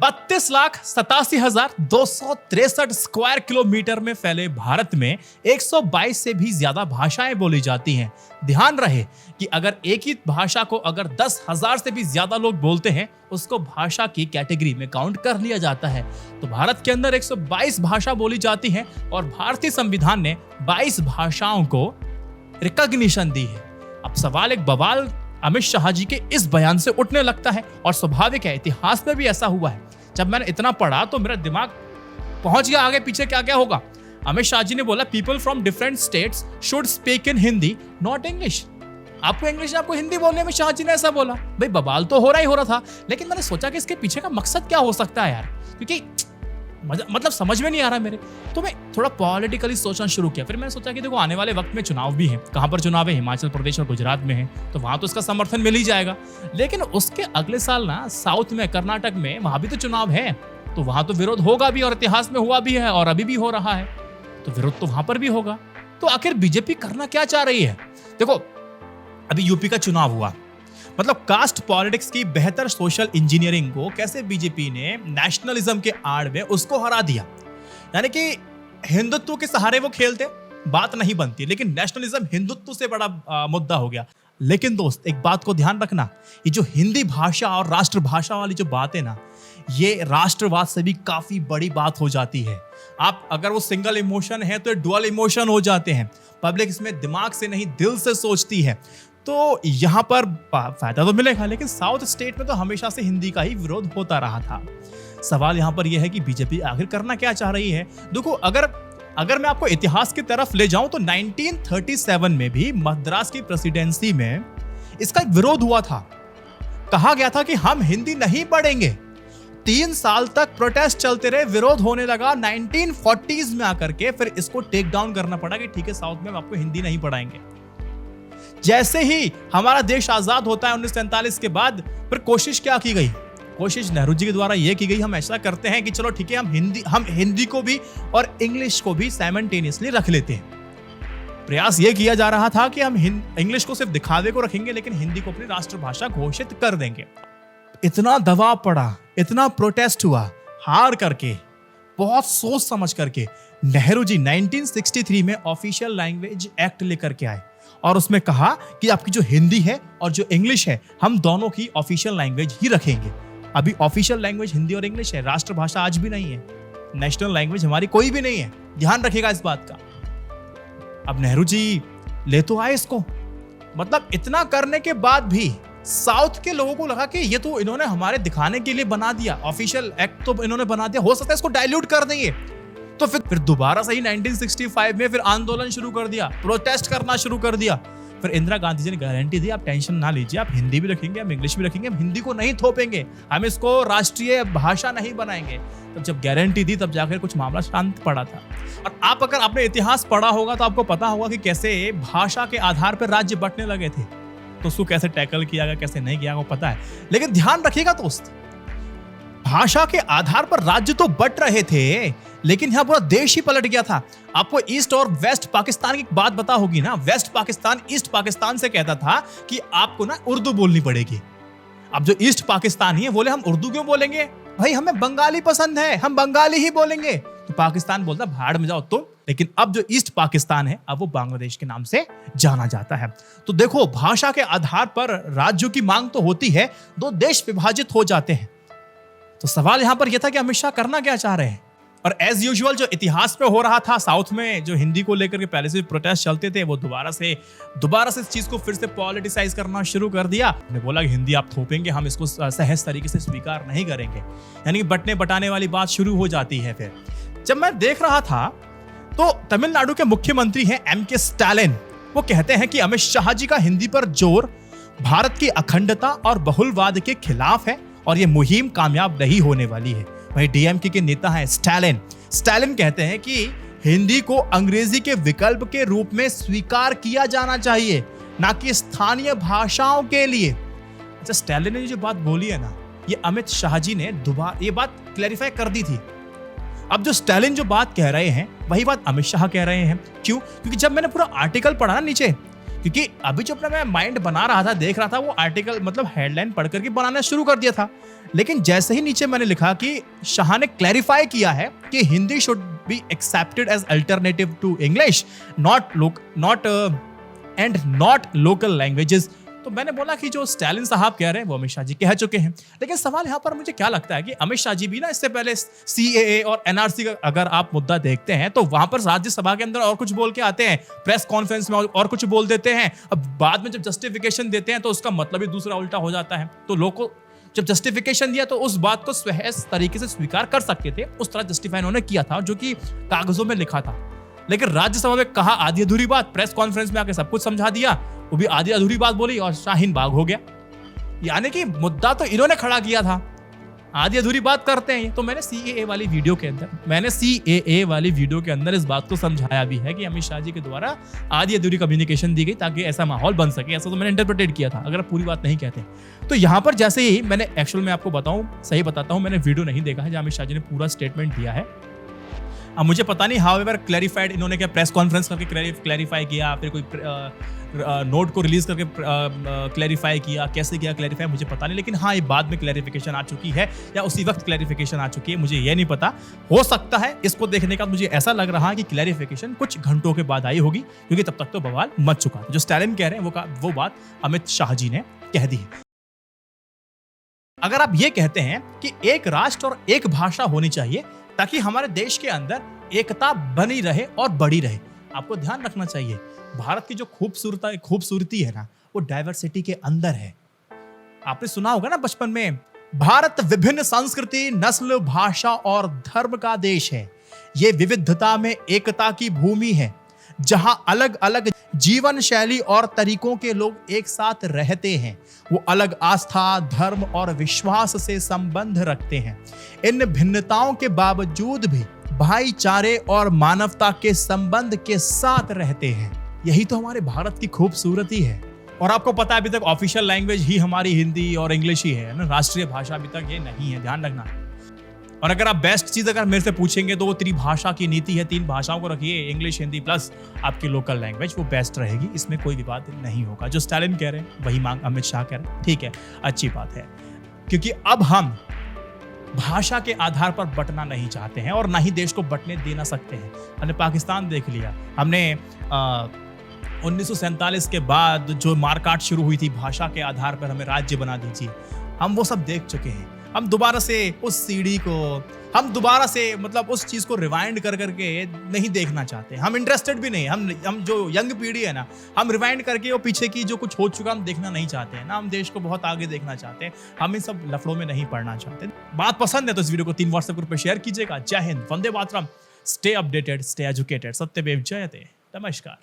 32,87,263 square kilometre में फैले भारत में 122 से भी ज्यादा भाषाएं बोली जाती हैं। ध्यान रहे कि अगर एक ही भाषा को अगर 10,000 से भी ज्यादा लोग बोलते हैं, उसको भाषा की कैटेगरी में काउंट कर लिया जाता है। तो भारत के अंदर 122 भाषा बोली जाती हैं और भारतीय संविधान ने 22 भाषाओं को रिकॉग्निशन दी है। अब सवाल एक बवाल अमित शाह जी के इस बयान से उठने लगता है और स्वाभाविक है, इतिहास में भी ऐसा हुआ है। जब मैंने इतना पढ़ा तो मेरा दिमाग पहुंच गया आगे पीछे क्या क्या होगा। अमित शाह जी ने बोला people from different states should speak in Hindi not English. आपको इंग्लिश आपको हिंदी बोलने में शाह जी ने ऐसा बोला। भाई बवाल तो हो रहा था, लेकिन मैंने सोचा कि इसके पीछे का मकसद क्या हो सकता है यार, क्योंकि मतलब समझ में नहीं आ रहा मेरे। तो मैं थोड़ा पॉलिटिकली सोचना शुरू किया। फिर मैंने सोचा कि देखो आने वाले वक्त में चुनाव भी है। कहां पर चुनाव है? हिमाचल प्रदेश और गुजरात में है, तो वहां तो इसका समर्थन मिल ही जाएगा। लेकिन उसके अगले साल ना साउथ में, कर्नाटक में, वहां भी तो चुनाव है, तो वहां तो विरोध होगा भी और इतिहास में हुआ भी है और अभी भी हो रहा है, तो विरोध तो वहां पर भी होगा। तो आखिर बीजेपी करना क्या चाह रही है? देखो अभी यूपी का चुनाव हुआ, मतलब कास्ट पॉलिटिक्स की बेहतर सोशल इंजीनियरिंग को कैसे बीजेपी ने नेशनलिज्म के आड़ में उसको हरा दिया। यानी कि हिंदुत्व के सहारे वो खेलते, बात नहीं बनती, लेकिन नेशनलिज्म हिंदुत्व से बड़ा मुद्दा हो गया। लेकिन दोस्त एक बात को ध्यान रखना, ये जो हिंदी भाषा और राष्ट्रभाषा वाली जो बात है ना, ये राष्ट्रवाद से भी काफी बड़ी बात हो जाती है। आप अगर वो सिंगल इमोशन है तो डुअल इमोशन हो जाते हैं। पब्लिक इसमें दिमाग से नहीं दिल से सोचती है, तो यहाँ पर फायदा तो मिलेगा। लेकिन साउथ स्टेट में तो हमेशा से हिंदी का ही विरोध होता रहा था। सवाल यहाँ पर यह है कि बीजेपी आखिर करना क्या चाह रही है। देखो अगर मैं आपको इतिहास की तरफ ले जाऊं तो 1937 में भी मद्रास की प्रेसिडेंसी में इसका एक विरोध हुआ था। कहा गया था कि हम हिंदी नहीं पढ़ेंगे। 3 साल तक प्रोटेस्ट चलते रहे, विरोध होने लगा। 1940s में आकर के फिर इसको टेक डाउन करना पड़ा कि ठीक है साउथ में आपको हिंदी नहीं पढ़ाएंगे। जैसे ही हमारा देश आजाद होता है 1947 के बाद, फिर कोशिश क्या की गई? कोशिश नेहरू जी के द्वारा यह की गई, हम ऐसा करते हैं कि चलो ठीक है हम हिंदी को भी और इंग्लिश को भी साइमल्टेनियसली रख लेते हैं। प्रयास यह किया जा रहा था कि हम इंग्लिश को सिर्फ दिखावे को रखेंगे, लेकिन हिंदी को अपनी राष्ट्रभाषा घोषित कर देंगे। इतना दबाव पड़ा, इतना प्रोटेस्ट हुआ, हार करके, बहुत सोच समझ करके नेहरू जी 1963 में ऑफिशियल लैंग्वेज एक्ट लेकर के आए और उसमें कहा कि आपकी जो हिंदी है और जो इंग्लिश है, हम दोनों की ऑफिशियल लैंग्वेज ही रखेंगे। अभी ऑफिशियल लैंग्वेज हिंदी और इंग्लिश है, राष्ट्रभाषा आज भी नहीं है, नेशनल लैंग्वेज हमारी कोई भी नहीं है। ध्यान रखिएगा इस बात का। अब नेहरू जी ले तो आए इसको, मतलब इतना करने के बाद भी साउथ के लोगों को लगा कि ये तो इन्होंने हमारे दिखाने के लिए बना दिया, ऑफिशियल एक्ट तो इन्होंने बना दिया, हो सकता है इसको डाइल्यूट कर देंगे। तो फिर दोबारा से ही 1965 में फिर आंदोलन शुरू कर दिया, प्रोटेस्ट करना शुरू कर दिया। फिर इंदिरा गांधी जी ने गारंटी दी, आप टेंशन ना लीजिए, आप हिंदी भी रखेंगे, हम इंग्लिश भी रखेंगे, हम हिंदी को नहीं थोपेंगे, हम इसको राष्ट्रीय भाषा नहीं बनाएंगे। तब जब गारंटी दी तब जाकर कुछ मामला शांत पड़ा था। और आप अगर आपने इतिहास पढ़ा होगा तो आपको पता होगा कि कैसे भाषा के आधार पर राज्य बंटने लगे थे, तो उसको कैसे टैकल किया गया, कैसे नहीं किया, वो पता है। लेकिन ध्यान रखिएगा दोस्त, भाषा के आधार पर राज्य तो बट रहे थे, लेकिन यहां पूरा देश ही पलट गया था। आपको ईस्ट और वेस्ट पाकिस्तान की बात पता होगी ना। वेस्ट पाकिस्तान ईस्ट पाकिस्तान से कहता था कि आपको ना उर्दू बोलनी पड़ेगी। अब जो ईस्ट पाकिस्तानी है बोले हम उर्दू क्यों बोलेंगे, भाई हमें बंगाली पसंद है, हम बंगाली ही बोलेंगे। तो पाकिस्तान बोलता भाड़ में जाओ तुम। लेकिन अब जो ईस्ट पाकिस्तान है, अब वो बांग्लादेश के नाम से जाना जाता है। तो देखो भाषा के आधार पर राज्यों की मांग तो होती है, दो देश विभाजित हो जाते हैं। तो सवाल यहां पर यह था कि अमित शाह करना क्या चाह रहे हैं। और एज यूजुअल जो इतिहास पे हो रहा था साउथ में, जो हिंदी को लेकर के पहले से प्रोटेस्ट चलते थे, वो दोबारा से इस चीज को फिर से पॉलिटिसाइज करना शुरू कर दिया। उन्होंने बोला कि हिंदी आप थोपेंगे, हम इसको सहज तरीके से स्वीकार नहीं करेंगे। यानी कि बटने बटाने वाली बात शुरू हो जाती है। फिर जब मैं देख रहा था तो तमिलनाडु के मुख्यमंत्री हैं एम.के. स्टालिन, वो कहते हैं कि अमित शाह जी का हिंदी पर जोर भारत की अखंडता और बहुलवाद के खिलाफ है और ये मुहिम कामयाब नहीं होने वाली है। वहीं डीएमके के नेता हैं स्टालिन कहते हैं कि हिंदी को अंग्रेजी के विकल्प के रूप में स्वीकार किया जाना चाहिए, ना कि स्थानीय भाषाओं के लिए। अच्छा, स्टालिन ने जो बात बोली है ना, ये अमित शाह जी ने दोबारा ये बात क्लैरिफाई कर दी थी। अब जो स्टालिन जो बात कह रहे हैं वही बात अमित शाह कह रहे हैं। क्यों? क्योंकि जब मैंने पूरा आर्टिकल पढ़ा ना नीचे, क्योंकि अभी जो अपना मैं माइंड बना रहा था, देख रहा था, वो आर्टिकल मतलब हेडलाइन पढ़ करके बनाना शुरू कर दिया था। लेकिन जैसे ही नीचे मैंने लिखा कि शाह ने क्लैरिफाई किया है कि Hindi should be accepted as alternative to English, not local languages, तो मैंने बोला कि जो स्टालिन साहब कह रहे हैं वो अमित शाह जी कह चुके हैं। लेकिन सवाल यहाँ पर मुझे क्या लगता है कि अमित शाह जी भी ना इससे पहले CAA और NRC का अगर आप मुद्दा देखते हैं तो वहां पर राज्यसभा के अंदर और कुछ बोल के आते हैं, प्रेस कॉन्फ्रेंस में और कुछ बोल देते हैं, अब बाद में जब जस्टिफिकेशन देते हैं तो उसका मतलब ही दूसरा उल्टा हो जाता है। तो लोग को जब जस्टिफिकेशन दिया तो उस बात को सहज तरीके से स्वीकार कर सकते थे, उस तरह जस्टिफाई उन्होंने किया था जो कि कागजों में लिखा था। लेकिन राज्यसभा में कहा आधी अधूरी बात, प्रेस कॉन्फ्रेंस में आके सब कुछ समझा दिया, वो भी आधी अधूरी बात बोली और शाहीन बाग हो गया। यानी कि मुद्दा तो इन्होंने खड़ा किया था, आधी अधूरी बात करते हैं। तो मैंने CAA वाली वीडियो के अंदर इस बात को समझाया भी है कि अमित शाह जी के द्वारा आधी अधूरी कम्युनिकेशन दी गई ताकि ऐसा माहौल बन सके। ऐसा तो मैंने इंटरप्रेटेड किया था, अगर पूरी बात नहीं कहते। तो यहाँ पर जैसे ही मैंने एक्चुअल में आपको बताऊं, सही बताता हूं, मैंने वीडियो नहीं देखा है जहां अमित शाह जी ने पूरा स्टेटमेंट दिया है। अब मुझे पता नहीं हाउएवर क्लैरिफाइड इन्होंने क्या प्रेस कॉन्फ्रेंस करके क्लैरिफाई किया, फिर कोई नोट को रिलीज करके क्लैरिफाई किया, कैसे किया क्लैरिफाई मुझे पता नहीं। लेकिन हाँ, ये बाद में क्लैरिफिकेशन आ चुकी है या उसी वक्त क्लैरिफिकेशन आ चुकी है, मुझे ये नहीं पता। हो सकता है इसको देखने का मुझे ऐसा लग रहा है कि क्लैरिफिकेशन कुछ घंटों के बाद आई होगी, क्योंकि तब तक तो बवाल मच चुका था। जो स्टालिन कह रहे हैं वो बात अमित शाह जी ने कह दी है। अगर आप ये कहते हैं कि एक राष्ट्र और एक भाषा होनी चाहिए ताकि हमारे देश के अंदर एकता बनी रहे और बढ़ी रहे, आपको ध्यान रखना चाहिए भारत की जो खूबसूरती है ना, वो डाइवर्सिटी के अंदर है। आपने सुना होगा ना बचपन में, भारत विभिन्न संस्कृति, नस्ल, भाषा और धर्म का देश है। ये विविधता में एकता की भूमि है, जहां अलग अलग जीवन शैली और तरीकों के लोग एक साथ रहते हैं। वो अलग आस्था, धर्म और विश्वास से संबंध रखते हैं। इन भिन्नताओं के बावजूद भी भाईचारे और मानवता के संबंध के साथ रहते हैं। यही तो हमारे भारत की खूबसूरती है। और आपको पता है अभी तक ऑफिशियल लैंग्वेज ही हमारी हिंदी और इंग्लिश ही है ना, राष्ट्रीय भाषा अभी तक ये नहीं है, ध्यान रखना। और अगर आप बेस्ट चीज अगर मेरे से पूछेंगे तो वो त्रिभाषा की नीति है, 3 भाषाओं को रखिए, इंग्लिश, हिंदी प्लस आपकी लोकल लैंग्वेज, वो बेस्ट रहेगी, इसमें कोई विवाद नहीं होगा। जो स्टालिन कह रहे हैं वही मांग अमित शाह कह रहे हैं, ठीक है, अच्छी बात है। क्योंकि अब हम भाषा के आधार पर बंटना नहीं चाहते हैं और ना ही देश को बंटने देना सकते हैं। हमने पाकिस्तान देख लिया, हमने 1947 के बाद जो मारकाट शुरू हुई थी भाषा के आधार पर, हमें राज्य बना दीजिए, हम वो सब देख चुके हैं। हम दोबारा से उस सीढ़ी को, हम दोबारा से मतलब उस चीज को रिवाइंड कर करके नहीं देखना चाहते। हम इंटरेस्टेड भी नहीं, हम जो यंग पीढ़ी है ना, हम रिवाइंड करके वो पीछे की जो कुछ हो चुका हम देखना नहीं चाहते हैं ना, हम देश को बहुत आगे देखना चाहते हैं। हम इन सब लफड़ों में नहीं पड़ना चाहते। बात पसंद है तो इस वीडियो को 3 व्हाट्सएप ग्रुप पे शेयर कीजिएगा। जय Hind, Vande Mataram, stay updated, stay educated, सत्यमेव जयते, नमस्कार।